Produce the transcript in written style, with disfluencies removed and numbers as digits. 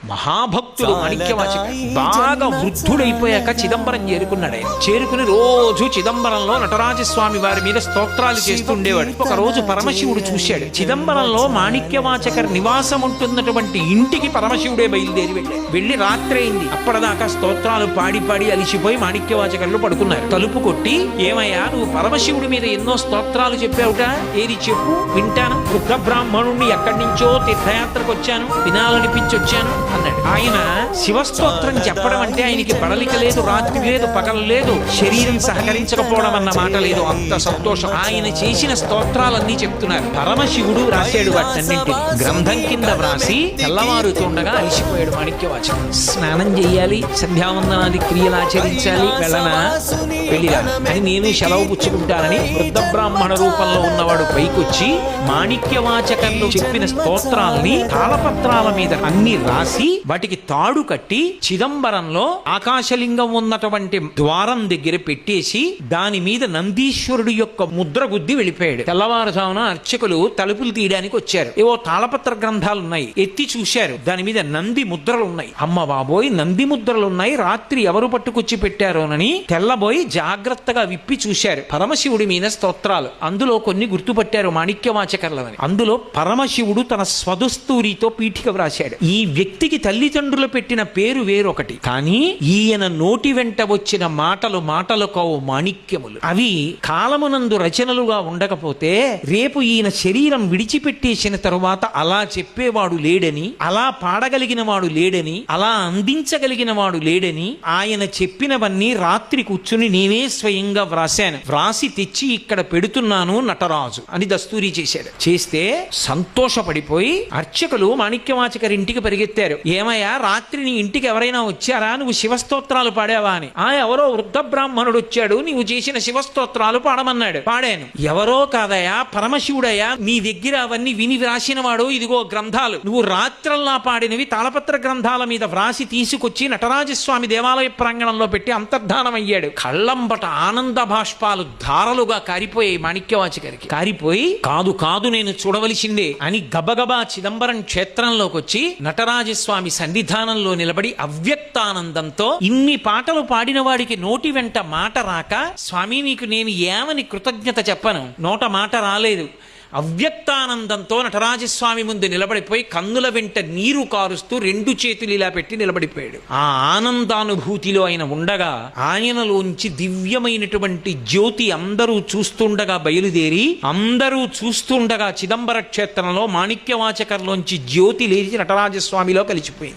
మహాభక్తుడు మాణిక్యవాచకుడు. బాగా వృద్ధుడైపోయాక చిదంబరం చేరుకున్నాడు. ఆయన చేరుకుని రోజు చిదంబరంలో నటరాజస్వామి వారి మీద స్తోత్రాలు చేస్తుండేవాడు. ఒక రోజు పరమశివుడు చూశాడు. చిదంబరంలో మాణిక్యవాచకర్ నివాసం ఉంటున్నటువంటి ఇంటికి పరమశివుడే బయలుదేరి వెళ్ళి రాత్రి అయింది. అప్పటిదాకా స్తోత్రాలు పాడి పాడి అలిసిపోయి మాణిక్యవాచకర్లు పడుకున్నారు. తలుపు కొట్టి, ఏమయ్యా నువ్వు పరమశివుడి మీద ఎన్నో స్తోత్రాలు చెప్పావుట, ఏది చెప్పు వింటాను. వృద్ధ బ్రాహ్మణుణ్ణి ఎక్కడి నుంచో తీర్థయాత్రకు వచ్చాను, వినాలనిపించొచ్చాను అన్నాడు. ఆయన శివస్తోత్రం చెప్పడం అంటే ఆయనకి బడలిక లేదు, రాత్రి లేదు, పగలు లేదు, శరీరం సహకరించకపోవడం అన్న మాట లేదు. అంత సంతోషం. ఆయన చేసిన స్తోత్రాలన్నీ చెప్తున్నారు. పరమశివుడు రాశాడు వాటన్నింటినీ గ్రంథం కింద వ్రాసి తెల్లవారుతుండగా అలిసిపోయాడు మాణిక్యవాచకుడు. స్నానం చెయ్యాలి, సంధ్యావందనాది క్రియలు ఆచరించాలి, వెళ్ళనా వెళ్ళిరా అని నేను సెలవు పుచ్చుకుంటానని వృద్ధ బ్రాహ్మణ రూపంలో ఉన్నవాడు పైకొచ్చి మాణిక్యవాచకంలో చెప్పిన స్తోత్రాల్ని తాళపత్రాల మీద అన్ని రాసి వాటికి తాడు కట్టి చిదంబరంలో ఆకాశలింగం ఉన్నటువంటి ద్వారం దగ్గర పెట్టేసి దాని మీద నందీశ్వరుడు యొక్క ముద్ర గుద్ది వెళ్ళిపోయాడు. తెల్లవారుజామున అర్చకులు తలుపులు తీయడానికి వచ్చారు. ఏవో తాళపత్ర గ్రంథాలు ఉన్నాయి, ఎత్తి చూశారు. దాని మీద నంది ముద్రలు ఉన్నాయి. అమ్మ బాబోయ్, నంది ముద్రలు ఉన్నాయి, రాత్రి ఎవరు పట్టుకొచ్చి పెట్టారోనని తెల్లబోయి జాగ్రత్తగా విప్పి చూశారు. పరమశివుడి మీద స్తోత్రాలు. అందులో కొన్ని గుర్తుపట్టారు మాణిక్యవాచకర్లని. అందులో పరమశివుడు తన స్వదస్తూరితో పీఠిక వ్రాశాడు. ఈ వ్యక్తికి తల్లిదండ్రులు పెట్టిన పేరు వేరొకటి, కానీ ఈయన నోటి వెంట వచ్చిన మాటలు కావు మాణిక్యములు. అవి కాలమునందు రచనలుగా ఉండకపోతే రేపు ఈయన శరీరం విడిచిపెట్టేసిన తరువాత అలా చెప్పేవాడు లేడని, అలా పాడగలిగిన వాడు లేడని, అలా అందించగలిగిన వాడు లేడని ఆయన చెప్పినవన్నీ రాత్రి కూర్చుని నేనే స్వయంగా వ్రాశాను, వ్రాసి తెచ్చి ఇక్కడ పెడుతున్నాను నటరాజు అని దస్తూరి చేశాడు. చేస్తే సంతోషపడిపోయి అర్చకులు మాణిక్యవాచకర్ ఇంటికి పరిగెత్తారు. ఏమయ్యా, రాత్రి నీ ఇంటికి ఎవరైనా వచ్చారా, నువ్వు శివస్తోత్రాలు పాడావా అని. ఎవరో వృద్ధ బ్రాహ్మణుడు వచ్చాడు, నీవు చేసిన శివస్తోత్రాలు పాడమన్నాడు. పాడాను. ఎవరో కాదయా, పరమశివుడయ్యా, నీ దగ్గర అవన్నీ విని వ్రాసిన వాడు, ఇదిగో గ్రంథాలు, నువ్వు రాత్రల్లా పాడినవి తాళపత్ర గ్రంథాల మీద వ్రాసి తీసుకొచ్చి నటరాజస్వామి దేవాలయ ప్రాంగణంలో పెట్టి అంతర్ధానమయ్యాడు. కళ్ళంబట ఆనంద భాష్పాలు ధారలుగా కారిపోయాయి మాణిక్యవాచకరికి. కారిపోయి కాదు కాదు నేను చూడవలసిందే అని గబగబా చిదంబరం క్షేత్రంలోకి వచ్చి నటరాజస్వామి సన్నిధానంలో నిలబడి అవ్యక్తానందంతో, ఇన్ని పాటలు పాడిన వాడికి నోటి వెంట మాట రాక, స్వామి నీకు నేను ఏమని కృతజ్ఞత చెప్పను, నోట మాట రాలేదు. అవ్యక్తానందంతో నటరాజస్వామి ముందు నిలబడిపోయి కన్నుల వెంట నీరు కారుస్తూ రెండు చేతులు ఇలా పెట్టి నిలబడిపోయాడు. ఆ ఆనందానుభూతిలో ఆయన ఉండగా ఆయనలోంచి దివ్యమైనటువంటి జ్యోతి అందరూ చూస్తుండగా బయలుదేరి, అందరూ చూస్తుండగా చిదంబర క్షేత్రంలో మాణిక్యవాచకర్లోంచి జ్యోతి లేచి నటరాజస్వామిలో కలిసిపోయింది.